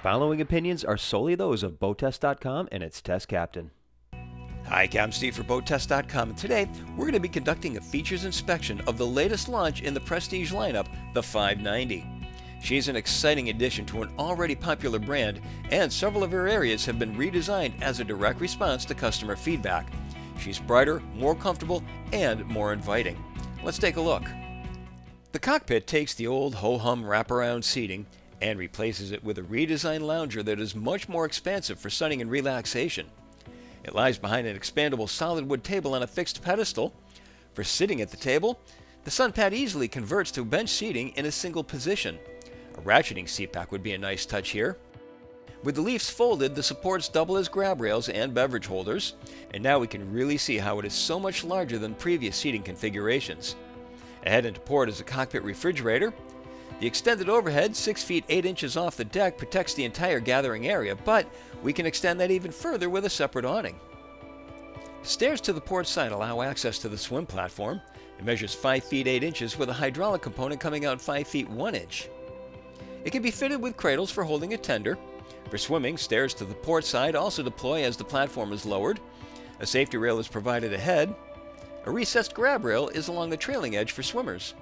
following opinions are solely those of BoatTEST.com and its test captain. Hi, I'm Steve for BoatTEST.com, and today we're going to be conducting a features inspection of the latest launch in the Prestige lineup, the 590. She's an exciting addition to an already popular brand, and several of her areas have been redesigned as a direct response to customer feedback. She's brighter, more comfortable, and more inviting. Let's take a look. The cockpit takes the old ho-hum wraparound seating and replaces it with a redesigned lounger that is much more expansive for sunning and relaxation. It lies behind an expandable solid wood table on a fixed pedestal. For sitting at the table, the sun pad easily converts to bench seating in a single position. A ratcheting seat back would be a nice touch here. With the leaves folded, the supports double as grab rails and beverage holders, and now we can really see how it is so much larger than previous seating configurations. Ahead into port is a cockpit refrigerator. The extended overhead, 6 feet 8 inches off the deck, protects the entire gathering area, but we can extend that even further with a separate awning. Stairs to the port side allow access to the swim platform. It measures 5 feet 8 inches with a hydraulic component coming out 5 feet 1 inch. It can be fitted with cradles for holding a tender. For swimming, stairs to the port side also deploy as the platform is lowered. A safety rail is provided ahead. A recessed grab rail is along the trailing edge for swimmers.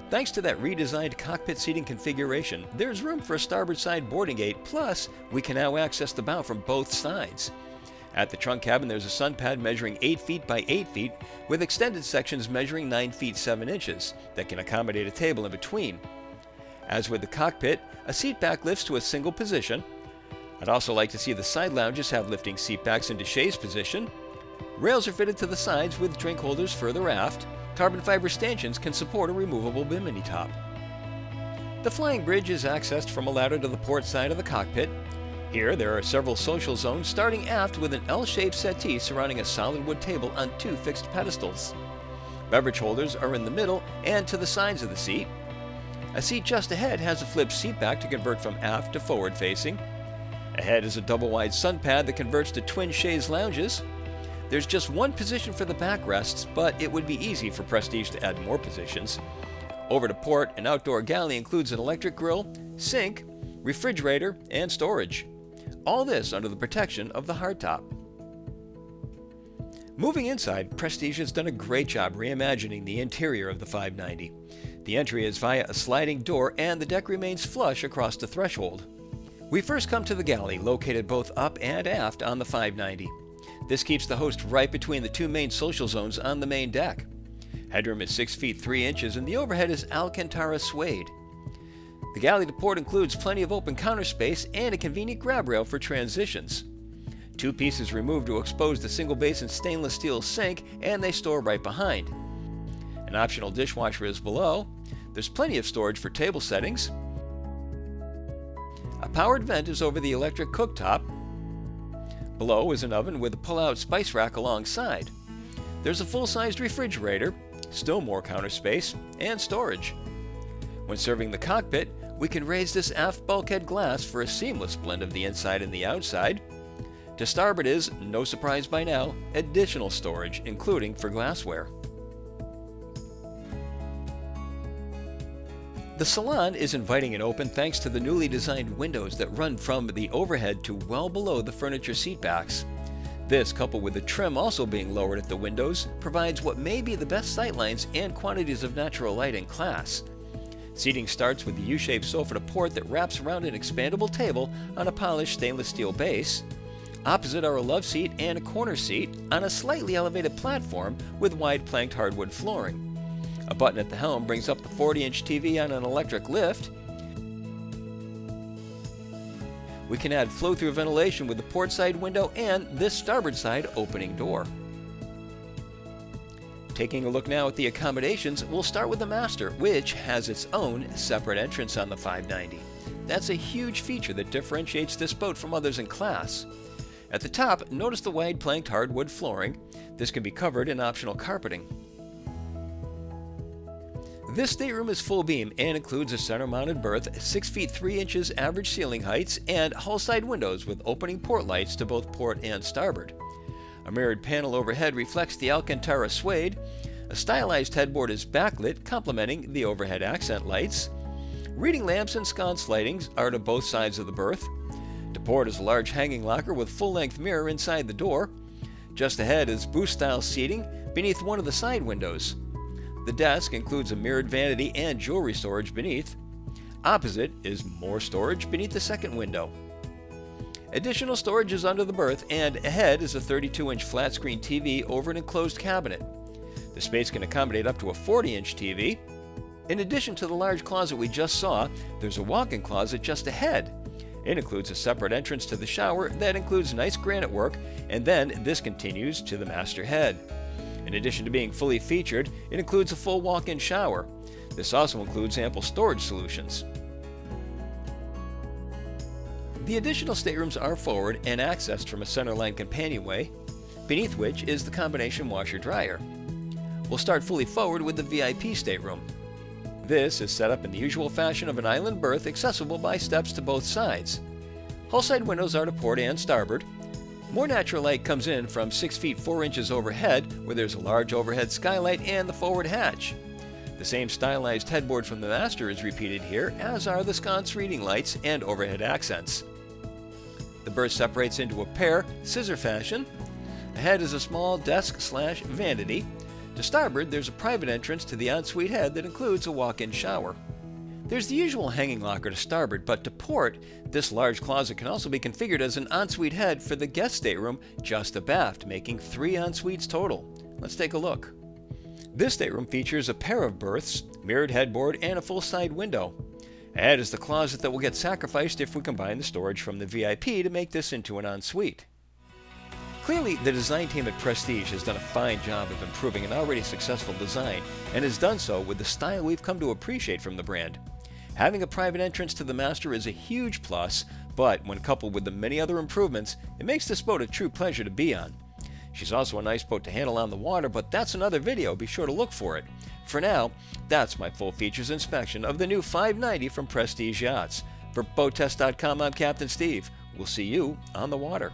Thanks to that redesigned cockpit seating configuration, there's room for a starboard side boarding gate, plus we can now access the bow from both sides. At the trunk cabin, there's a sun pad measuring 8 feet by 8 feet with extended sections measuring 9 feet 7 inches that can accommodate a table in between. As with the cockpit, a seat back lifts to a single position. I'd also like to see the side lounges have lifting seat backs into chaise position. Rails are fitted to the sides with drink holders further aft. Carbon fiber stanchions can support a removable bimini top. The flying bridge is accessed from a ladder to the port side of the cockpit. Here there are several social zones starting aft with an L-shaped settee surrounding a solid wood table on 2 fixed pedestals. Beverage holders are in the middle and to the sides of the seat. A seat just ahead has a flipped seat back to convert from aft to forward facing. Ahead is a double-wide sun pad that converts to twin chaise lounges. There's just one position for the backrests, but it would be easy for Prestige to add more positions. Over to port, an outdoor galley includes an electric grill, sink, refrigerator, and storage. All this under the protection of the hardtop. Moving inside, Prestige has done a great job reimagining the interior of the 590. The entry is via a sliding door and the deck remains flush across the threshold. We first come to the galley, located both up and aft on the 590. This keeps the host right between the 2 main social zones on the main deck. Headroom is 6 feet 3 inches and the overhead is Alcantara suede. The galley to port includes plenty of open counter space and a convenient grab rail for transitions. 2 pieces removed to expose the single basin stainless steel sink, and they store right behind. An optional dishwasher is below. There's plenty of storage for table settings. A powered vent is over the electric cooktop. Below is an oven with a pull-out spice rack alongside. There's a full-sized refrigerator, still more counter space, and storage. When serving the cockpit, we can raise this aft bulkhead glass for a seamless blend of the inside and the outside. To starboard is, no surprise by now, additional storage, including for glassware. The salon is inviting and open thanks to the newly designed windows that run from the overhead to well below the furniture seat backs. This, coupled with the trim also being lowered at the windows, provides what may be the best sightlines and quantities of natural light in class. Seating starts with the U-shaped sofa to port that wraps around an expandable table on a polished stainless steel base. Opposite are a love seat and a corner seat on a slightly elevated platform with wide planked hardwood flooring. A button at the helm brings up the 40-inch TV on an electric lift. We can add flow-through ventilation with the port side window and this starboard side opening door. Taking a look now at the accommodations, we'll start with the master, which has its own separate entrance on the 590. That's a huge feature that differentiates this boat from others in class. At the top, notice the wide planked hardwood flooring. This can be covered in optional carpeting. This stateroom is full beam and includes a center-mounted berth, 6 feet 3 inches average ceiling heights, and hull-side windows with opening port lights to both port and starboard. A mirrored panel overhead reflects the Alcantara suede. A stylized headboard is backlit, complementing the overhead accent lights. Reading lamps and sconce lightings are to both sides of the berth. port is a large hanging locker with full-length mirror inside the door. Just ahead is booth-style seating beneath one of the side windows. The desk includes a mirrored vanity and jewelry storage beneath. Opposite is more storage beneath the second window. Additional storage is under the berth, and ahead is a 32-inch flat-screen TV over an enclosed cabinet. The space can accommodate up to a 40-inch TV. In addition to the large closet we just saw, there's a walk-in closet just ahead. It includes a separate entrance to the shower that includes nice granite work, and then this continues to the master head. In addition to being fully featured, it includes a full walk-in shower. This also includes ample storage solutions. The additional staterooms are forward and accessed from a centerline companionway, beneath which is the combination washer-dryer. We'll start fully forward with the VIP stateroom. This is set up in the usual fashion of an island berth accessible by steps to both sides. Hull side windows are to port and starboard. More natural light comes in from 6 feet 4 inches overhead, where there's a large overhead skylight and the forward hatch. The same stylized headboard from the master is repeated here, as are the sconce reading lights and overhead accents. The berth separates into a pair, scissor fashion. Ahead is a small desk/vanity. To starboard, there's a private entrance to the ensuite head that includes a walk-in shower. There's the usual hanging locker to starboard, but to port, this large closet can also be configured as an ensuite head for the guest stateroom just abaft, making 3 ensuites total. Let's take a look. This stateroom features a pair of berths, mirrored headboard, and a full side window. Ahead is the closet that will get sacrificed if we combine the storage from the VIP to make this into an ensuite. Clearly, the design team at Prestige has done a fine job of improving an already successful design, and has done so with the style we've come to appreciate from the brand. Having a private entrance to the master is a huge plus, but when coupled with the many other improvements, it makes this boat a true pleasure to be on. She's also a nice boat to handle on the water, but that's another video, be sure to look for it. For now, that's my full features inspection of the new 590 from Prestige Yachts. For BoatTEST.com, I'm Captain Steve. We'll see you on the water.